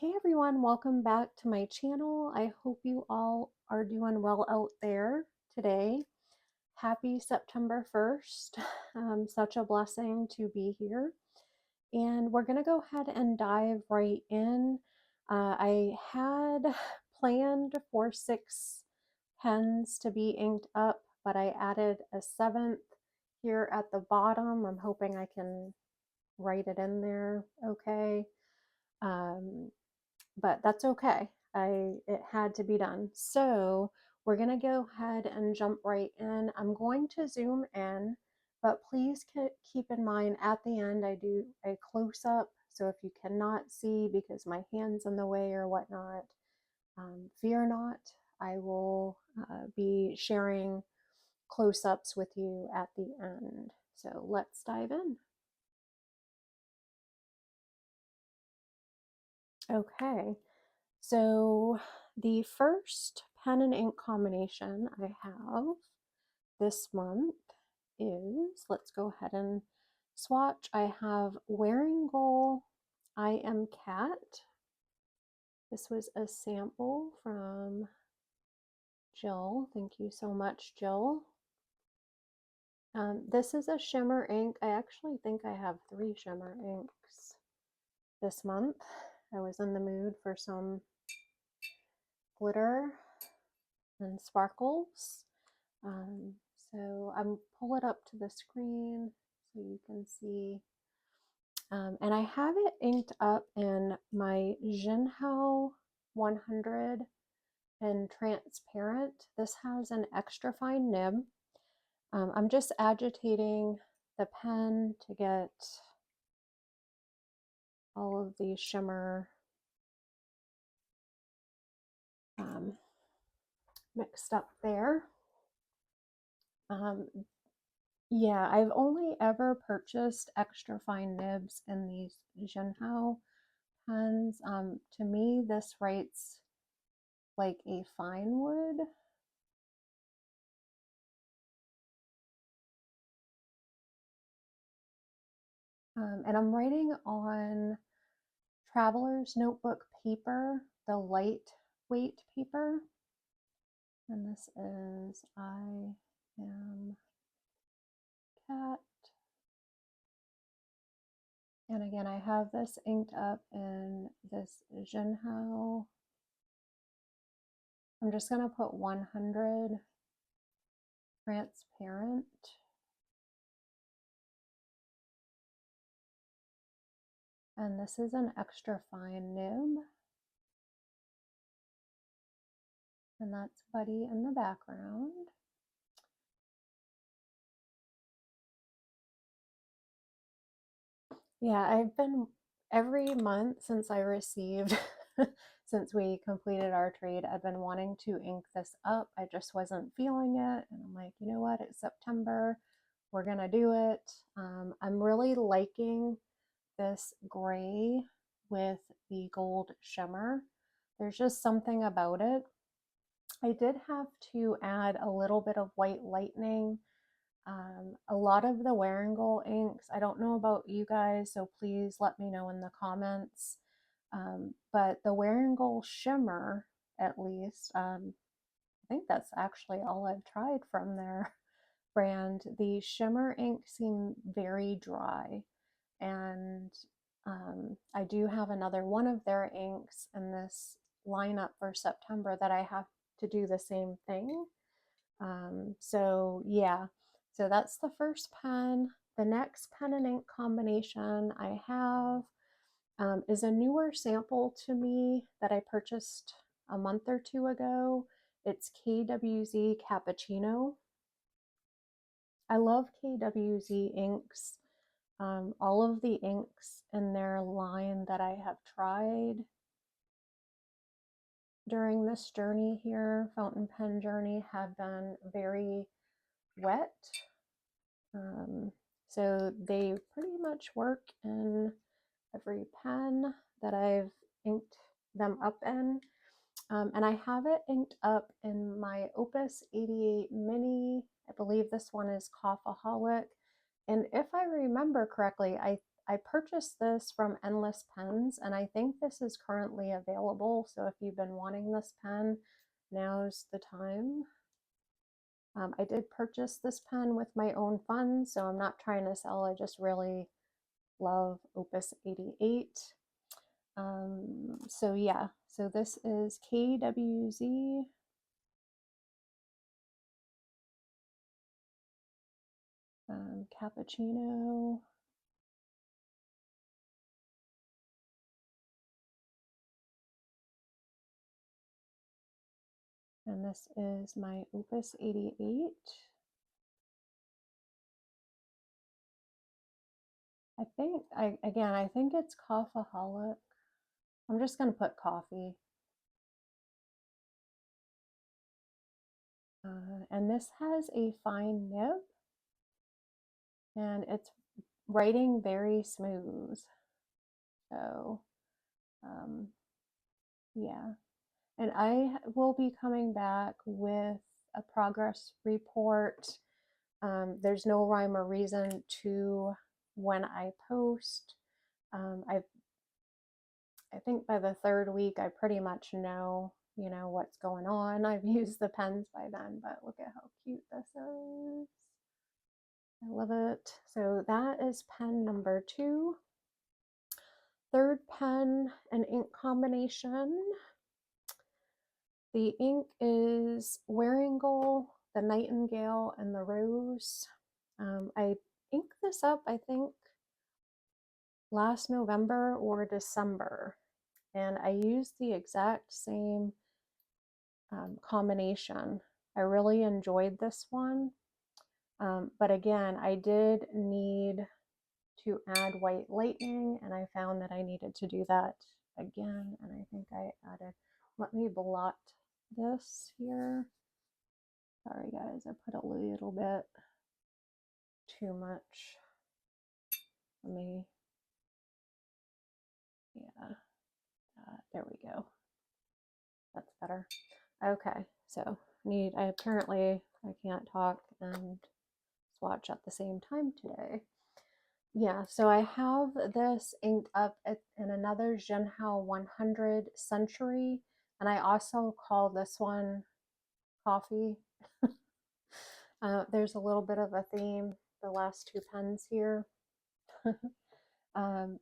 Hey everyone, welcome back to my channel. I hope you all are doing well out there today. Happy September 1st. Such a blessing to be here. And we're going to go ahead and dive right in. I had planned for 6 pens to be inked up, but I added a 7th here at the bottom. I'm hoping I can write it in there okay. But that's okay. It had to be done. So we're gonna go ahead and jump right in. I'm going to zoom in, but please keep in mind at the end I do a close up. So if you cannot see because my hand's in the way or whatnot, fear not. I will be sharing close ups with you at the end. So let's dive in. Okay. So the first pen and ink combination I have this month is, let's go ahead and swatch. I have Wearingeul I Cat. This was a sample from Jill. Thank you so much, Jill. This is a shimmer ink. I actually think I have 3 shimmer inks this month. I was in the mood for some glitter and sparkles. So I'm pull it up to the screen so you can see. And I have it inked up in my Jinhao 100 and transparent. This has an extra fine nib. I'm just agitating the pen to get all of the shimmer mixed up there. Yeah, I've only ever purchased extra fine nibs in these Jinhao pens. To me, this writes like a fine wood. And I'm writing on Traveler's Notebook paper, the lightweight paper. And this is I Am Cat. And again, I have this inked up in this Jinhao. I'm just going to put 100 transparent. And this is an extra fine nib. And that's Buddy in the background. Yeah, I've been every month since I received, since we completed our trade, I've been wanting to ink this up. I just wasn't feeling it. And I'm like, you know what? It's September. We're going to do it. I'm really liking this gray with the gold shimmer. There's just something about it. I did have to add a little bit of white lightning. A lot of the Wearingeul inks, I don't know about you guys, so please let me know in the comments. But the Wearingeul shimmer, at least, I think that's actually all I've tried from their brand. The shimmer ink seem very dry, and I do have another one of their inks in this lineup for September that I have to do the same thing. So yeah, so that's the first pen. The next pen and ink combination I have is a newer sample to me that I purchased a month or 2 ago. It's KWZ Cappuccino. I love KWZ inks. All of the inks in their line that I have tried during this journey here, fountain pen journey, have been very wet. So they pretty much work in every pen that I've inked them up in. And I have it inked up in my Opus 88 Mini. I believe this one is Coffeeholic. And if I remember correctly, I I purchased this from Endless Pens, and I think this is currently available. So if you've been wanting this pen, now's the time. I did purchase this pen with my own funds, so I'm not trying to sell. I just really love Opus 88. So yeah, so this is KWZ Cappuccino. And this is my Opus 88. I think it's Coffeeholic. I'm just going to put coffee. And this has a fine nib, and it's writing very smooth. So, yeah. And I will be coming back with a progress report. There's no rhyme or reason to when I post. I think by the third week, I pretty much know, what's going on. I've used the pens by then, but look at how cute this is. I love it. So that is pen number 2. Third pen and ink combination. The ink is Wearingeul, the Nightingale, and the Rose. I inked this up, I think, last November or December, and I used the exact same combination. I really enjoyed this one, but again, I did need to add White Lightning, and I found that I needed to do that again, and I think I added, let me blot this here. Sorry guys, I put a little bit too much. Let me, yeah, there we go. That's better. Okay, so I can't talk and swatch at the same time today. Yeah, so I have this inked up in another Wearingeul 100 Century, and I also call this one Coffee. There's a little bit of a theme, the last 2 pens here.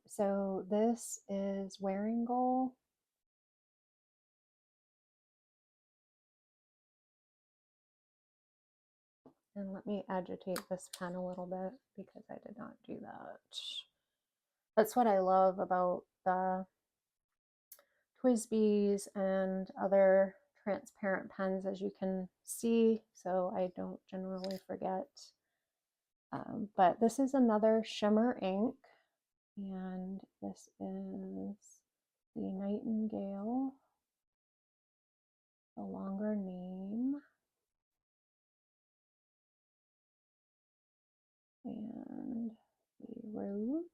So this is Wearingeul. And let me agitate this pen a little bit because I did not do that. That's what I love about the TWSBIs and other transparent pens, as you can see, so I don't generally forget. But this is another shimmer ink, and this is the Nightingale, the longer name, and the Rose,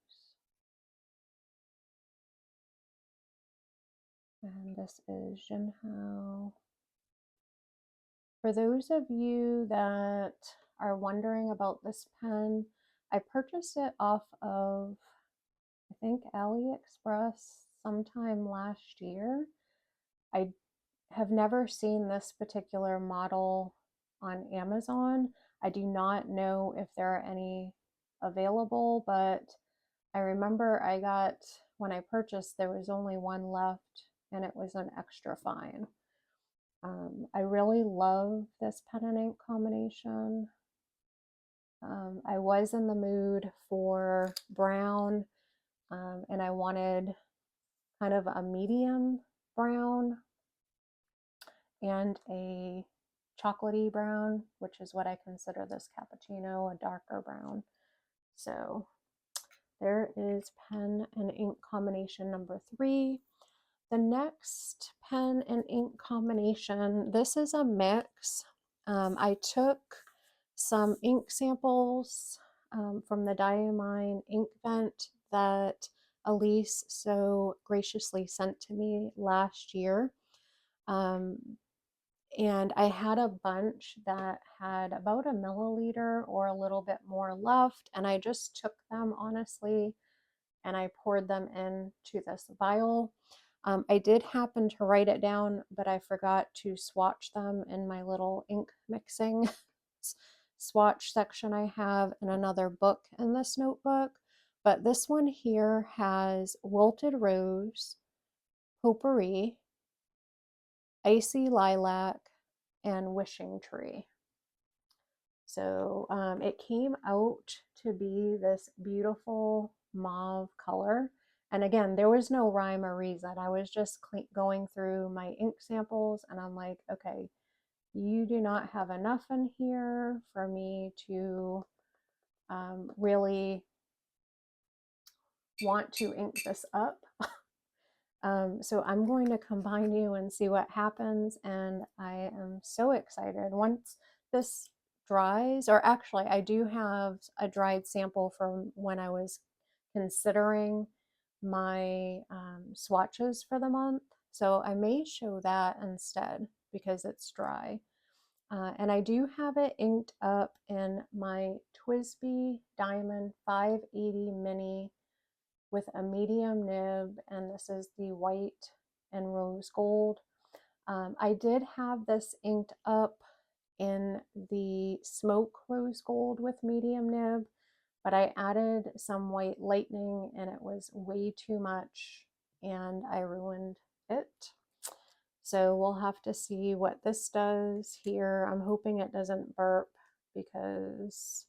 and this is Wearingeul. For those of you that are wondering about this pen, I purchased it off of, I think, AliExpress sometime last year. I have never seen this particular model on Amazon. I do not know if there are any available, but I remember when I purchased, there was only one left, and it was an extra fine. I really love this pen and ink combination. I was in the mood for brown, and I wanted kind of a medium brown and a chocolatey brown, which is what I consider this cappuccino, a darker brown. So there is pen and ink combination number 3. The next pen and ink combination, this is a mix. I took some ink samples from the Diamine ink vent that Elise so graciously sent to me last year. And I had a bunch that had about a milliliter or a little bit more left, and I just took them honestly and I poured them into this vial. I did happen to write it down, but I forgot to swatch them in my little ink mixing swatch section I have in another book in this notebook. But this one here has Wilted Rose, Potpourri, Icy Lilac, and Wishing Tree. So it came out to be this beautiful mauve color. And again, there was no rhyme or reason. I was just going through my ink samples and I'm like, okay, you do not have enough in here for me to really want to ink this up. So I'm going to combine you and see what happens. And I am so excited. Once this dries, or actually I do have a dried sample from when I was considering my swatches for the month. So I may show that instead because it's dry. And I do have it inked up in my TWSBI Diamond 580 Mini with a medium nib, and this is the white and rose gold. I did have this inked up in the smoke rose gold with medium nib, but I added some white lightning and it was way too much and I ruined it. So we'll have to see what this does here. I'm hoping it doesn't burp because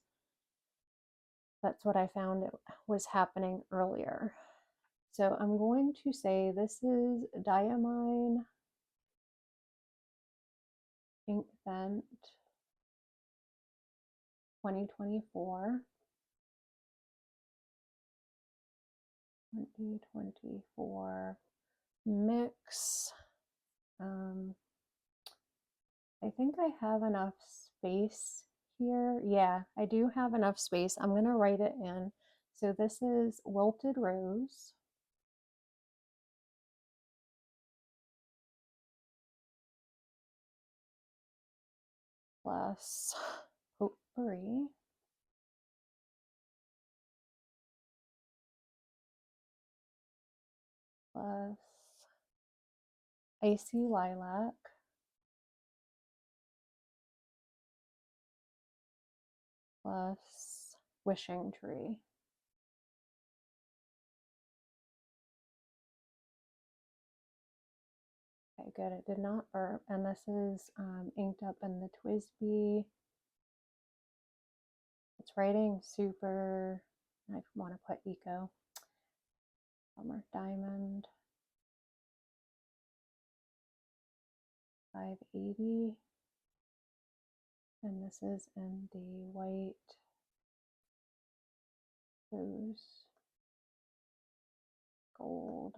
that's what I found it was happening earlier. So I'm going to say this is Diamine Ink Vent 2024. 2024 mix. I think I have enough space here. Yeah, I do have enough space. I'm going to write it in. So this is Wilted Rose. Plus Potpourri. Plus Icy Lilac. Plus Wishing Tree. Okay, good. It did not burp. And this is inked up in the TWSBI. It's writing super, I want to put eco. Bummer. Diamond 580. And this is in the white rose gold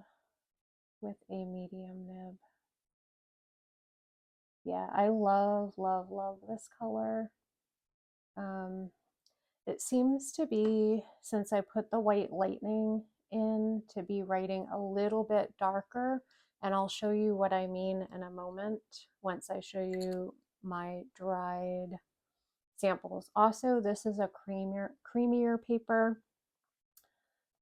with a medium nib. Yeah, I love, love, love this color. It seems to be, since I put the white lightning in, to be writing a little bit darker. And I'll show you what I mean in a moment once I show you my dried samples. Also, this is a creamier paper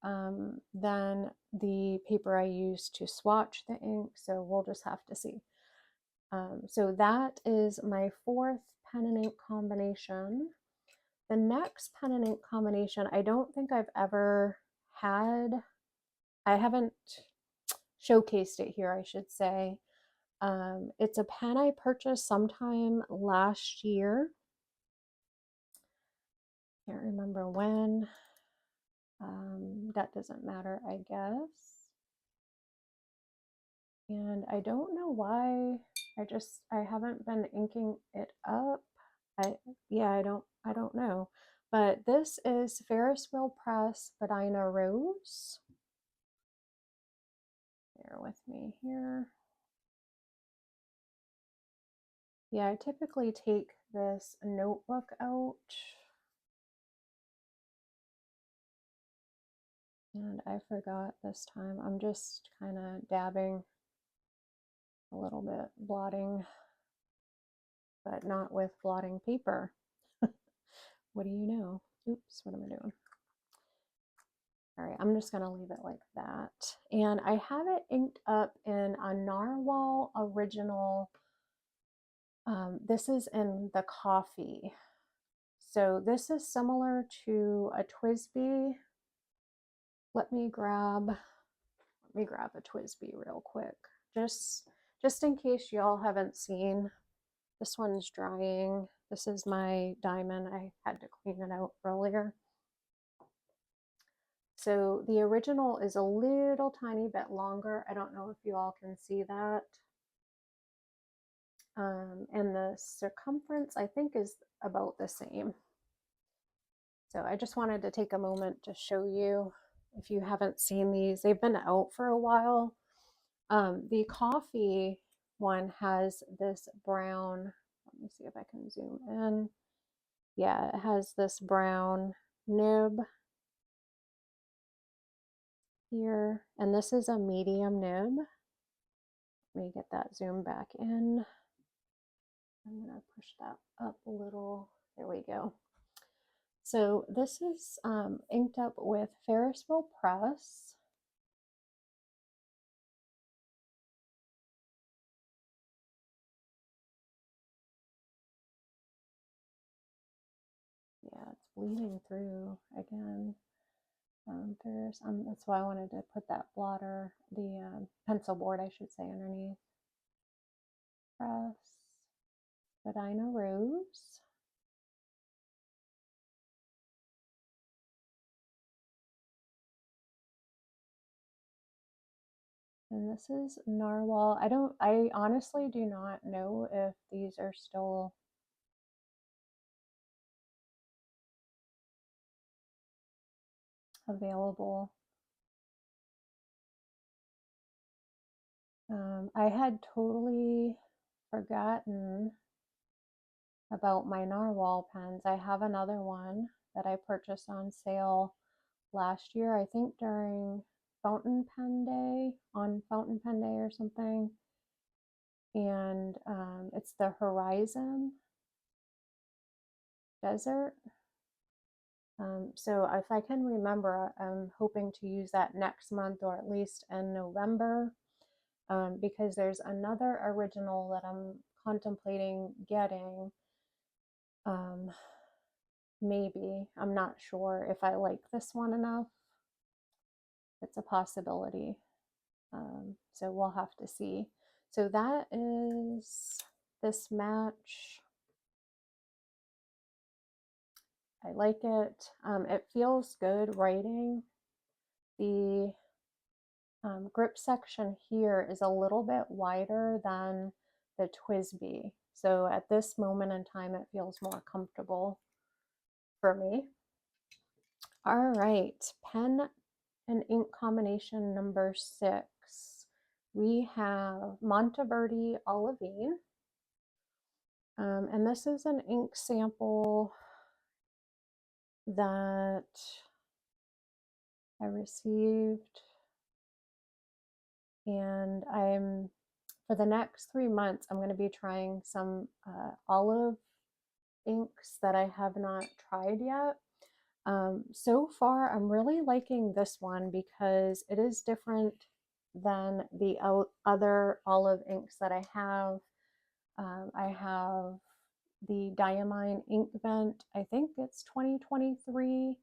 than the paper I use to swatch the ink. So we'll just have to see. So that is my fourth pen and ink combination. The next pen and ink combination, I don't think I've ever had. I haven't showcased it here, I should say. It's a pen I purchased sometime last year. Can't remember when. That doesn't matter, I guess. And I don't know why. I haven't been inking it up. I don't know. But this is Ferris Wheel Press Vadina Rose. Bear with me here. Yeah, I typically take this notebook out. And I forgot this time. I'm just kind of dabbing a little bit, blotting, but not with blotting paper. What do you know? Oops, what am I doing? All right, I'm just going to leave it like that. And I have it inked up in a Narwhal Original. This is in the coffee. So this is similar to a Twisby. Let me grab a Twisby real quick. Just in case y'all haven't seen. This one's drying. This is my Diamine. I had to clean it out earlier. So the original is a little tiny bit longer. I don't know if you all can see that. And the circumference, I think, is about the same. So I just wanted to take a moment to show you if you haven't seen these. They've been out for a while. The coffee one has this brown, let me see if I can zoom in. Yeah, it has this brown nib here, and this is a medium nib. Let me get that zoom back in. I'm gonna push that up a little. There we go. So this is inked up with Ferris Press. Yeah, it's bleeding through again. Ferris. That's why I wanted to put that blotter, the pencil board, I should say, underneath. Press. Vadina Rose. And this is Narwhal. I honestly do not know if these are still available. I had totally forgotten about my Narwhal pens. I have another one that I purchased on sale last year, I think during Fountain Pen Day, on Fountain Pen Day or something. And it's the Horizon Desert. So if I can remember, I'm hoping to use that next month or at least in November, because there's another original that I'm contemplating getting. Maybe. I'm not sure if I like this one enough. It's a possibility. So we'll have to see. So that is this match. I like it. It feels good writing. The grip section here is a little bit wider than the Twisby. So at this moment in time, it feels more comfortable for me. All right, pen and ink combination number 6. We have Monteverde Olivine. And this is an ink sample that I received, and for the next 3 months, I'm going to be trying some olive inks that I have not tried yet. So far, I'm really liking this one because it is different than the other olive inks that I have. I have the Diamine ink vent. I think it's 2023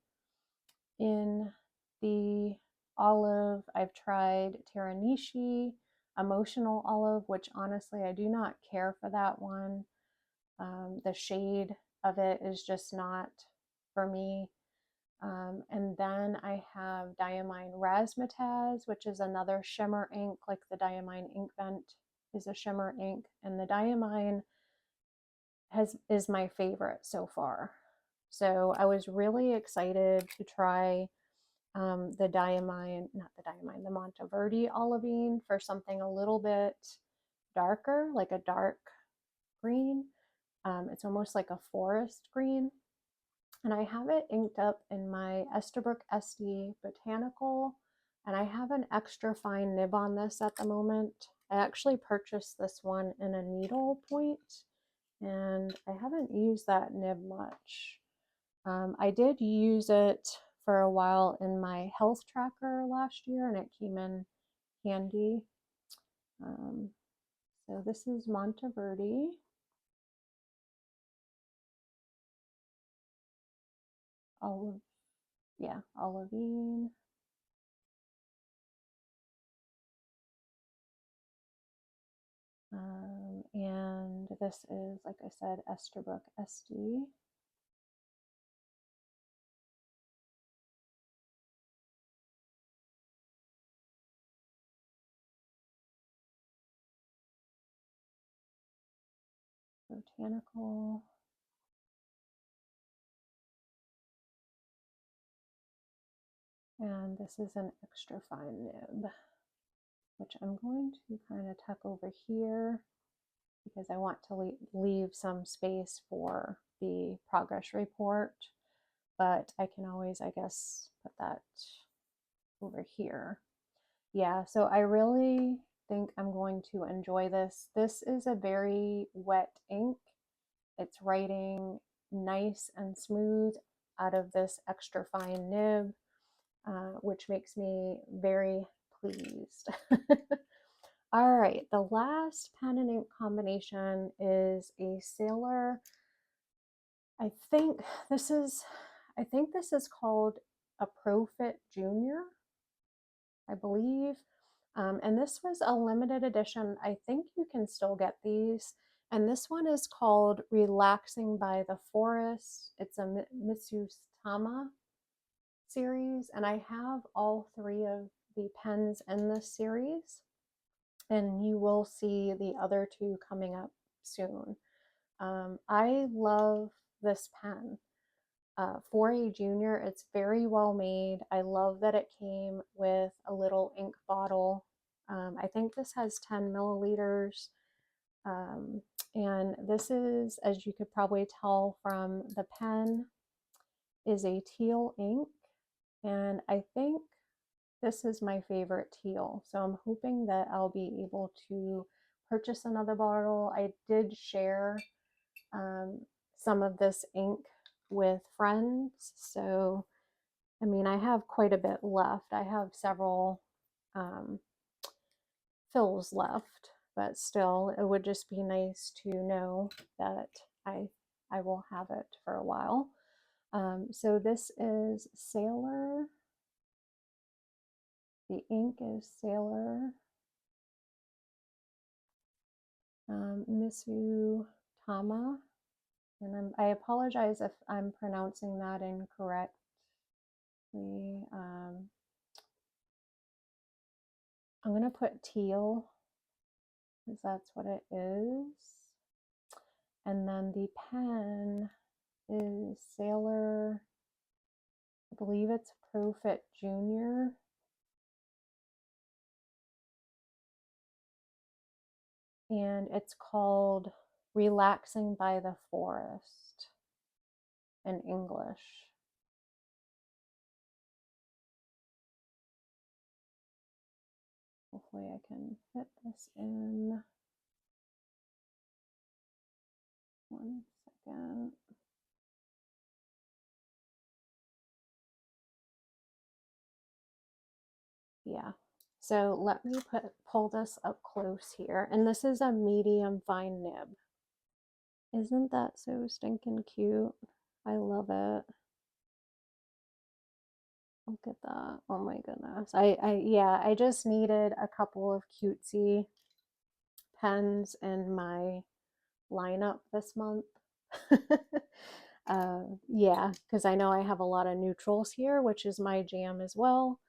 in the olive. I've tried Teranishi, Emotional Olive, which honestly I do not care for that one. The shade of it is just not for me. And then I have Diamine Razzmatazz, which is another shimmer ink, like the Diamine ink vent is a shimmer ink, and the Diamine is my favorite so far. So I was really excited to try the the Monteverde Olivine for something a little bit darker, like a dark green. It's almost like a forest green. And I have it inked up in my Esterbrook SD Botanical, and I have an extra fine nib on this at the moment. I actually purchased this one in a needle point, and I haven't used that nib much. I did use it for a while in my health tracker last year, and it came in handy. So this is Monteverde. Olivine. And this is, like I said, Esterbrook SD. Botanical. And this is an extra fine nib, which I'm going to kind of tuck over here because I want to leave some space for the progress report, but I can always, I guess, put that over here. Yeah, so I really think I'm going to enjoy this. This is a very wet ink. It's writing nice and smooth out of this extra fine nib, which makes me very pleased. All right, the last pen and ink combination is a Sailor. I think this is called a Profit Junior, I believe. And this was a limited edition. I think you can still get these. And this one is called Relaxing by the Forest. It's a Mitsutama series, and I have all three of the pens in this series, and you will see the other two coming up soon. I love this pen. For a junior, it's very well made. I love that it came with a little ink bottle. I think this has 10 milliliters. And this is, as you could probably tell from the pen, is a teal ink. And I think this is my favorite teal. So I'm hoping that I'll be able to purchase another bottle. I did share some of this ink with friends. So, I mean, I have quite a bit left. I have several fills left, but still, it would just be nice to know that I will have it for a while. So this is Sailor. The ink is Sailor Mitsutama. And I apologize if I'm pronouncing that incorrectly. I'm going to put Teal because that's what it is. And then the pen is Sailor, I believe it's Profit Junior. And it's called Relaxing by the Forest in English. Hopefully I can fit this in. 1 second. Yeah. So let me pull this up close here. And this is a medium fine nib. Isn't that so stinking cute? I love it. Look at that. Oh my goodness. Yeah, I just needed a couple of cutesy pens in my lineup this month. Yeah, because I know I have a lot of neutrals here, which is my jam as well.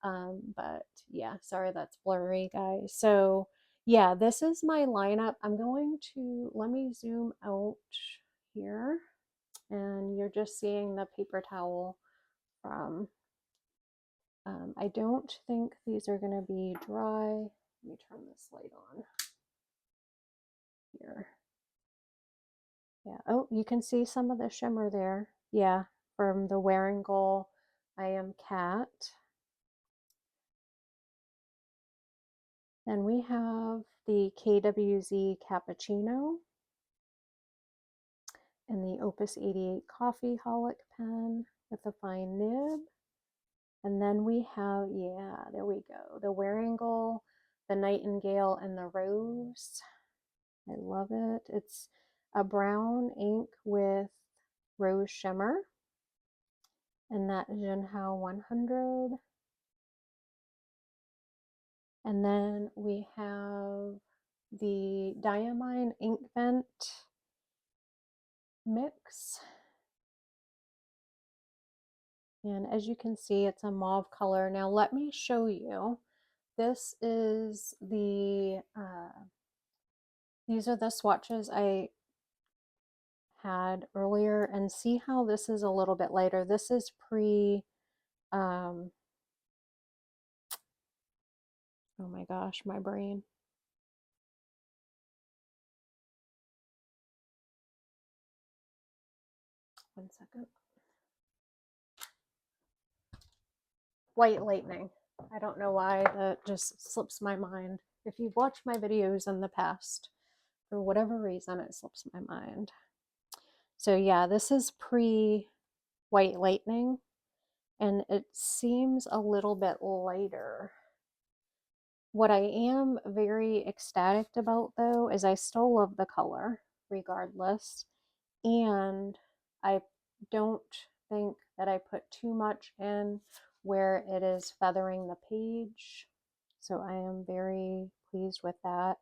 But yeah, sorry that's blurry, guys. So yeah, this is my lineup. I'm going to, let me zoom out here, and you're just seeing the paper towel from, I don't think these are going to be dry. Let me turn this light on here. Yeah. Oh, you can see some of the shimmer there. Yeah, from the Wearingeul I Cat. Then we have the KWZ Cappuccino and the Opus 88 Coffee Holic pen with a fine nib. And then we have, yeah, there we go. The Wearingeul, the Nightingale, and the Rose. I love it. It's a brown ink with rose shimmer. And that Wearingeul 100. And then we have the Diamine ink vent mix. And as you can see, it's a mauve color. Now let me show you. This is the, these are the swatches I had earlier, and see how this is a little bit lighter. This is pre, oh my gosh, my brain. One second. White lightning. I don't know why that just slips my mind. If you've watched my videos in the past, for whatever reason, it slips my mind. So yeah, this is pre white lightning, and it seems a little bit lighter. What I am very ecstatic about though is I still love the color regardless, and I don't think that I put too much in where it is feathering the page. So I am very pleased with that.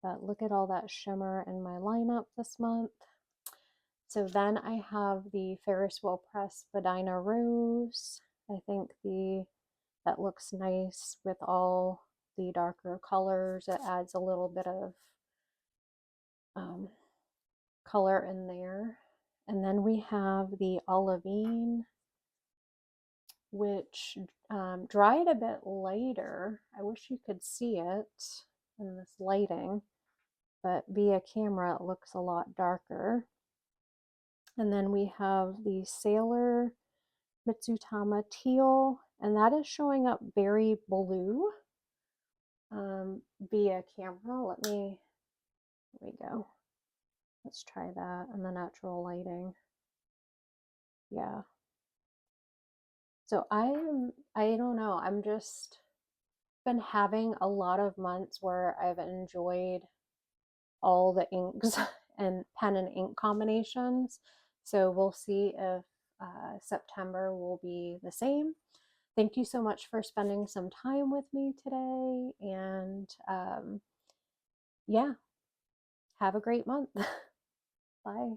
But look at all that shimmer in my lineup this month. So then I have the Ferris Wheel Press Vadina Rose. I think that looks nice with all the darker colors. It adds a little bit of color in there. And then we have the Olivine, which dried a bit later. I wish you could see it in this lighting, but via camera it looks a lot darker. And then we have the Sailor Mitsutama Teal, and that is showing up very blue via camera. Here we go. Let's try that in the natural lighting. Yeah. So I don't know, I'm just been having a lot of months where I've enjoyed all the inks and pen and ink combinations. So we'll see if September will be the same. Thank you so much for spending some time with me today. And yeah, have a great month. Bye.